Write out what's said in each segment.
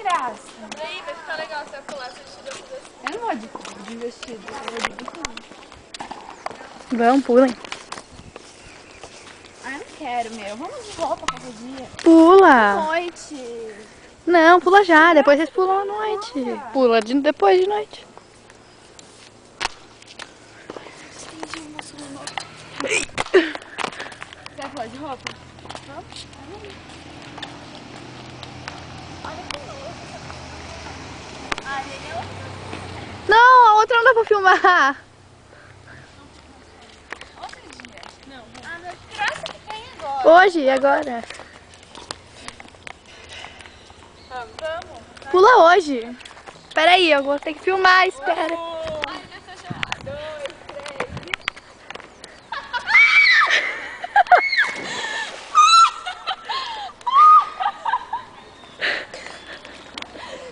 graça. Aí, vai ficar legal você vai pular esse vestido assim. Eu não vou de vestido, eu vou de biquíni. Vamos, pulem. Ah, eu não quero, meu. Vamos de volta qualquer dia. Pula. Noite. Não, pula já. Depois vocês pulam à noite. Pula depois de noite. Você vai pular de roupa? Vamos. Não, a outra não dá pra filmar. Ah, meu, que graça que tem agora. Hoje, agora. Vamos. Pula hoje. Espera aí, eu vou ter que filmar, espera. Ai, deixa eu chamar. 2, 3.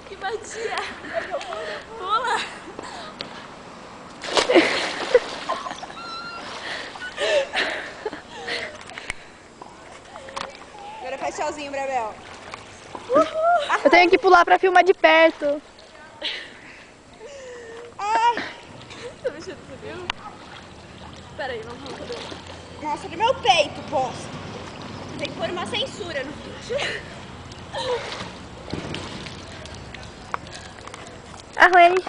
Que batia. Pula. Agora faz tchauzinho, Brabel. Eu tenho que pular pra filmar de perto. Seu vestido subiu? Pera aí, vamos ver. Nossa, do meu peito, bosta. Tem que pôr uma censura no vídeo. Arlene.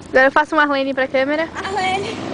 Agora eu faço uma Arlene pra câmera. Arlene.